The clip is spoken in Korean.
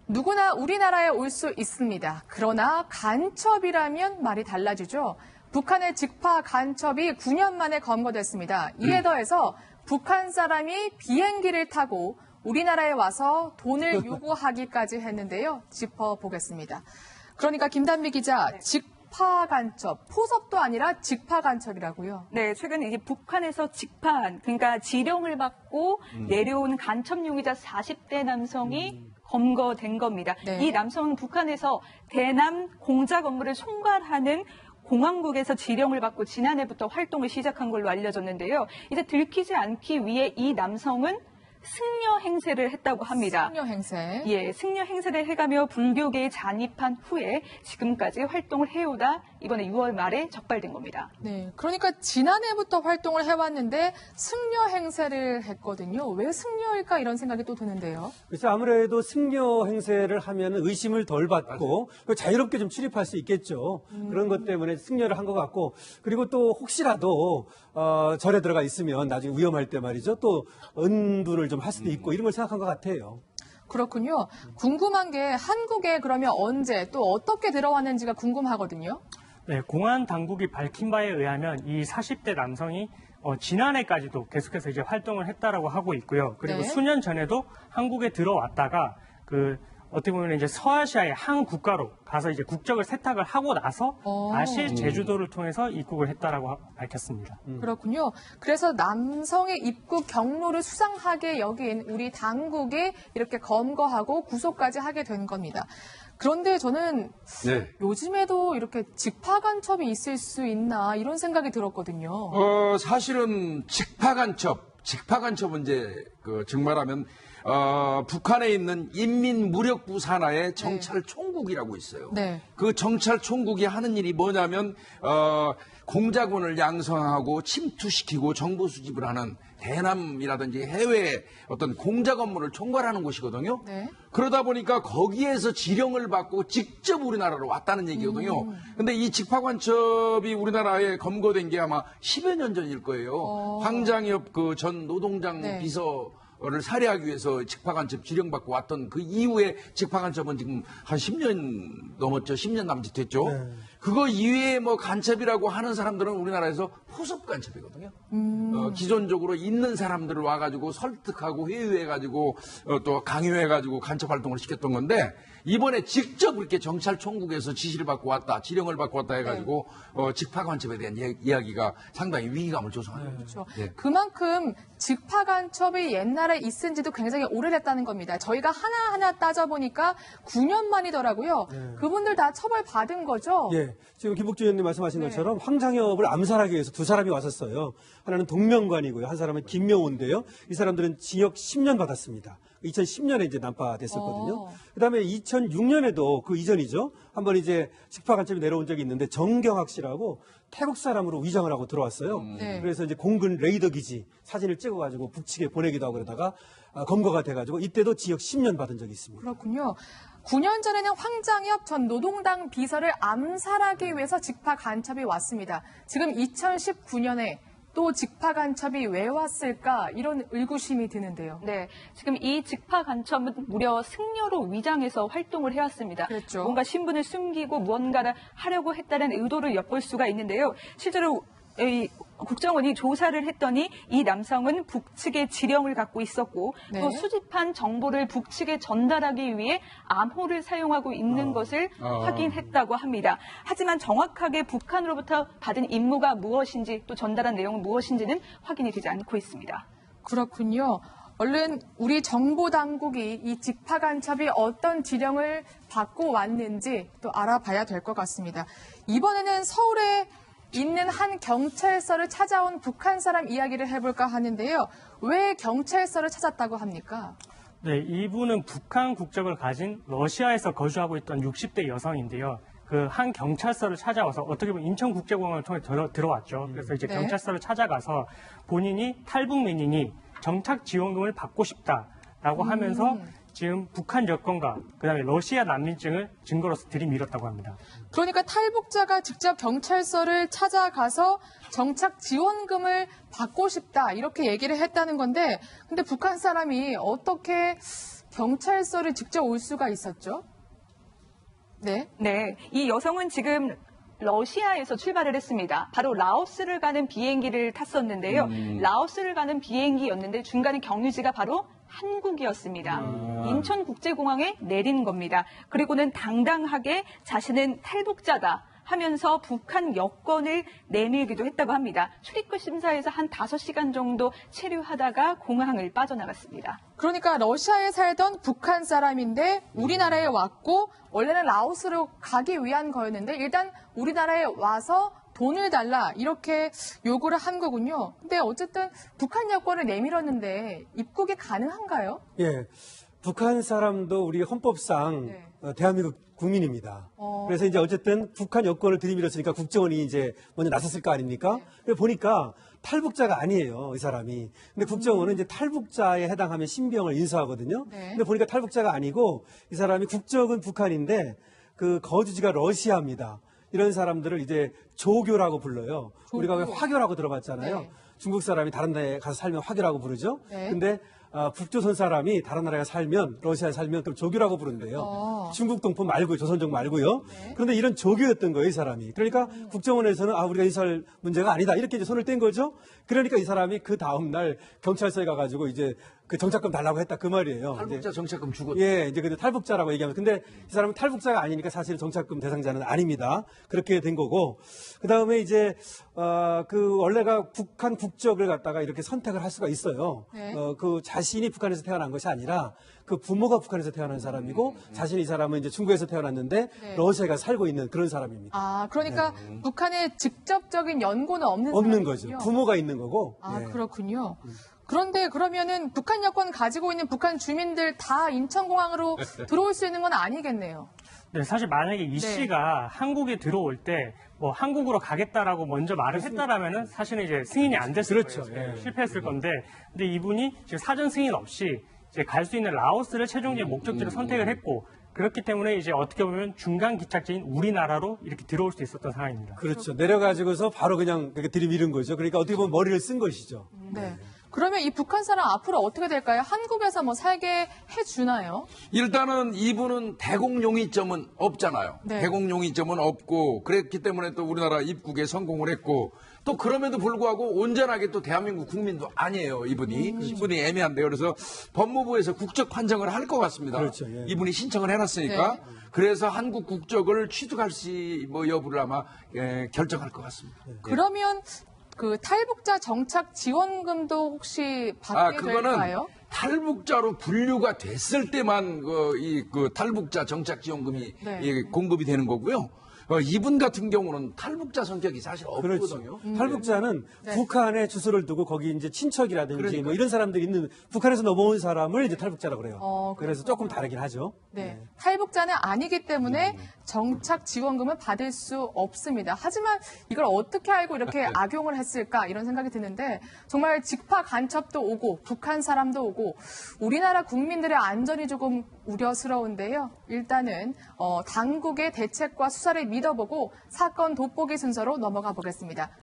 누구나 우리나라에 올 수 있습니다. 그러나 간첩이라면 말이 달라지죠. 북한의 직파 간첩이 9년 만에 검거됐습니다. 이에 더해서 북한 사람이 비행기를 타고 우리나라에 와서 돈을 요구하기까지 했는데요. 짚어보겠습니다. 그러니까 김단비 기자, 직파 간첩, 포섭도 아니라 직파 간첩이라고요? 네, 최근 이제 북한에서 직파한, 그러니까 지령을 받고 내려온 간첩 용의자 40대 남성이 검거된 겁니다. 네. 이 남성은 북한에서 대남 공작 업무를 총괄하는 공항국에서 지령을 받고 지난해부터 활동을 시작한 걸로 알려졌는데요. 이제 들키지 않기 위해 이 남성은 승려 행세를 했다고 합니다. 승려 행세. 예, 승려 행세를 해가며 불교계에 잔입한 후에 지금까지 활동을 해오다 이번에 6월 말에 적발된 겁니다. 네, 그러니까 지난해부터 활동을 해왔는데 승려 행세를 했거든요. 왜 승려일까 이런 생각이 또 드는데요. 그래서 아무래도 승려 행세를 하면 의심을 덜 받고 자유롭게 좀 출입할 수 있겠죠. 그런 것 때문에 승려를 한 것 같고, 그리고 또 혹시라도 절에 들어가 있으면 나중에 위험할 때 말이죠. 또 은둔을 좀 할 수도 있고 이런 걸 생각한 것 같아요. 그렇군요. 궁금한 게 한국에 그러면 언제 또 어떻게 들어왔는지가 궁금하거든요. 네, 공안 당국이 밝힌 바에 의하면 이 40대 남성이 지난해까지도 계속해서 이제 활동을 했다라고 하고 있고요. 그리고 네. 수년 전에도 한국에 들어왔다가 어떻게 보면 이제 서아시아의 한 국가로 가서 이제 국적을 세탁을 하고 나서 다시 제주도를 통해서 입국을 했다라고 밝혔습니다. 그렇군요. 그래서 남성의 입국 경로를 수상하게 여긴 우리 당국이 이렇게 검거하고 구속까지 하게 된 겁니다. 그런데 저는 요즘에도 이렇게 직파 간첩이 있을 수 있나 이런 생각이 들었거든요. 사실은 직파 간첩은 이제 정말하면 북한에 있는 인민무력부 산하의 정찰총국이라고 있어요. 네. 그 정찰총국이 하는 일이 뭐냐면 공작원을 양성하고 침투시키고 정보 수집을 하는 대남이라든지 해외 어떤 공작 업무를 총괄하는 곳이거든요. 네. 그러다 보니까 거기에서 지령을 받고 직접 우리나라로 왔다는 얘기거든요. 근데 이 직파간첩이 우리나라에 검거된 게 아마 10여 년 전일 거예요. 황장엽 전 노동장 비서를 살해하기 위해서 직파간첩 지령받고 왔던 그 이후에 직파간첩은 지금 한 10년 넘었죠. 10년 남짓 됐죠. 그거 이외에 뭐 간첩이라고 하는 사람들은 우리나라에서 포섭 간첩이거든요. 기존적으로 있는 사람들을 와가지고 설득하고 회유해가지고 또 강요해가지고 간첩 활동을 시켰던 건데 이번에 직접 그렇게 정찰총국에서 지시를 받고 왔다, 지령을 받고 왔다 해가지고 직파 간첩에 대한 이야기가 상당히 위기감을 조성하는 거죠. 그렇죠. 그만큼 직파 간첩이 옛날에 있은 지도 굉장히 오래됐다는 겁니다. 저희가 하나하나 따져보니까 9년 만이더라고요. 그분들 다 처벌받은 거죠? 예, 지금 김복주 의원님 말씀하신 것처럼 황장엽을 암살하기 위해서 두 사람이 왔었어요. 하나는 동명관이고요. 한 사람은 김명호인데요. 이 사람들은 징역 10년 받았습니다. 2010년에 이제 난파됐었거든요. 그다음에 2006년에도 그 이전이죠. 한번 이제 직파 간첩이 내려온 적이 있는데 정경학 씨라고 태국 사람으로 위장을 하고 들어왔어요. 그래서 이제 공군 레이더 기지 사진을 찍어가지고 북측에 보내기도 하고 그러다가 검거가 돼가지고 이때도 징역 10년 받은 적이 있습니다. 그렇군요. 9년 전에는 황장엽 전 노동당 비서를 암살하기 위해서 직파 간첩이 왔습니다. 지금 2019년에 또 직파 간첩이 왜 왔을까 이런 의구심이 드는데요. 네, 지금 이 직파 간첩은 무려 승려로 위장해서 활동을 해왔습니다. 그렇죠. 뭔가 신분을 숨기고 무언가를 하려고 했다는 의도를 엿볼 수가 있는데요. 실제로 이 국정원이 조사를 했더니 이 남성은 북측의 지령을 갖고 있었고 또 수집한 정보를 북측에 전달하기 위해 암호를 사용하고 있는 것을 확인했다고 합니다. 하지만 정확하게 북한으로부터 받은 임무가 무엇인지 또 전달한 내용은 무엇인지는 확인이 되지 않고 있습니다. 그렇군요. 얼른 우리 정보당국이 이 직파 간첩이 어떤 지령을 받고 왔는지 또 알아봐야 될 것 같습니다. 이번에는 서울에 있는 한 경찰서를 찾아온 북한 사람 이야기를 해볼까 하는데요. 왜 경찰서를 찾았다고 합니까? 네, 이분은 북한 국적을 가진 러시아에서 거주하고 있던 60대 여성인데요. 그 한 경찰서를 찾아와서 어떻게 보면 인천국제공항을 통해 들어왔죠. 그래서 이제 경찰서를 찾아가서 본인이 탈북민이니 정착 지원금을 받고 싶다라고 하면서 지금 북한 여권과 그다음에 러시아 난민증을 증거로서 들이밀었다고 합니다. 그러니까 탈북자가 직접 경찰서를 찾아가서 정착 지원금을 받고 싶다 이렇게 얘기를 했다는 건데 근데 북한 사람이 어떻게 경찰서를 직접 올 수가 있었죠? 네. 네, 이 여성은 지금 러시아에서 출발을 했습니다. 바로 라오스를 가는 비행기를 탔었는데요. 라오스를 가는 비행기였는데 중간에 경유지가 바로 한국이었습니다. 인천국제공항에 내린 겁니다. 그리고는 당당하게 자신은 탈북자다 하면서 북한 여권을 내밀기도 했다고 합니다. 출입국 심사에서 한 5시간 정도 체류하다가 공항을 빠져나갔습니다. 그러니까 러시아에 살던 북한 사람인데 우리나라에 왔고 원래는 라오스로 가기 위한 거였는데 일단 우리나라에 와서 돈을 달라 이렇게 요구를 한 거군요. 근데 어쨌든 북한 여권을 내밀었는데 입국이 가능한가요? 예. 북한 사람도 우리 헌법상 네. 대한민국 국민입니다. 그래서 이제 어쨌든 북한 여권을 들이밀었으니까 국정원이 이제 먼저 나섰을 거 아닙니까? 근데 보니까 탈북자가 아니에요, 이 사람이. 근데 국정원은 이제 탈북자에 해당하면 신병을 인수하거든요. 네. 근데 보니까 탈북자가 아니고 이 사람이 국적은 북한인데 그 거주지가 러시아입니다. 이런 사람들을 이제 조교라고 불러요. 우리가 왜 화교라고 들어봤잖아요. 네. 중국 사람이 다른 나라에 가서 살면 화교라고 부르죠. 네. 근데 북조선 사람이 다른 나라에 살면 러시아에 살면 그럼 조교라고 부른대요. 중국 동포 말고 조선족 말고요. 네. 그런데 이런 조교였던 거예요, 이 사람이. 그러니까 국정원에서는 우리가 인수할 문제가 아니다 이렇게 이제 손을 뗀 거죠. 그러니까 이 사람이 그 다음 날 경찰서에 가가지고 이제 그 정착금 달라고 했다 그 말이에요. 탈북자 정착금 주고. 예, 이제 근데 탈북자라고 얘기하면 근데 이 사람은 탈북자가 아니니까 사실 정착금 대상자는 아닙니다. 그렇게 된 거고 그 다음에 이제 그 원래가 북한 국적을 갖다가 이렇게 선택을 할 수가 있어요. 네. 그 자신이 북한에서 태어난 것이 아니라 그 부모가 북한에서 태어난 사람이고 자신이 이 사람은 이제 중국에서 태어났는데 네. 러시아에 살고 있는 그런 사람입니다. 그러니까 북한에 직접적인 연고는 없는 없는 사람이군요. 거죠. 부모가 있는 거고. 예. 그렇군요. 그런데 그러면은 북한 여권 가지고 있는 북한 주민들 다 인천공항으로 들어올 수 있는 건 아니겠네요. 네, 사실 만약에 이 씨가 한국에 들어올 때 뭐 한국으로 가겠다라고 먼저 말을 했다라면은 사실은 이제 승인이 안 됐을 그렇죠. 거예요. 예. 실패했을 건데, 근데 이분이 지금 사전 승인 없이 이제 갈 수 있는 라오스를 최종적인 목적지로 선택을 했고, 그렇기 때문에 이제 어떻게 보면 중간 기착지인 우리나라로 이렇게 들어올 수 있었던 상황입니다. 그렇죠. 내려가지고서 바로 그냥 그렇게 들이밀은 거죠. 그러니까 어떻게 보면 머리를 쓴 것이죠. 네. 그러면 이 북한 사람 앞으로 어떻게 될까요? 한국에서 뭐 살게 해주나요? 일단은 이분은 대공용의점은 없잖아요. 네. 대공용의점은 없고 그랬기 때문에 또 우리나라 입국에 성공을 했고 또 그럼에도 불구하고 온전하게 또 대한민국 국민도 아니에요. 이분이 신분이 애매한데요. 그래서 법무부에서 국적 판정을 할 것 같습니다. 그렇죠. 예. 이분이 신청을 해놨으니까 네. 그래서 한국 국적을 취득할 시 뭐 여부를 아마 결정할 것 같습니다. 그러면 그 탈북자 정착 지원금도 혹시 받게 그거는 될까요? 탈북자로 분류가 됐을 때만 그 탈북자 정착 지원금이 네. 공급이 되는 거고요. 이분 같은 경우는 탈북자 성격이 사실 없거든요. 그렇죠. 탈북자는 네. 북한에 주소를 두고 거기 이제 친척이라든지 그러니까요. 뭐 이런 사람들이 있는 북한에서 넘어온 사람을 이제 탈북자라고 그래요. 그렇군요. 그래서 조금 다르긴 하죠. 네. 탈북자는 아니기 때문에 정착 지원금을 받을 수 없습니다. 하지만 이걸 어떻게 알고 이렇게 악용을 했을까 이런 생각이 드는데 정말 직파 간첩도 오고 북한 사람도 오고 우리나라 국민들의 안전이 조금 우려스러운데요. 일단은 당국의 대책과 수사를 믿어보고 사건 돋보기 순서로 넘어가 보겠습니다.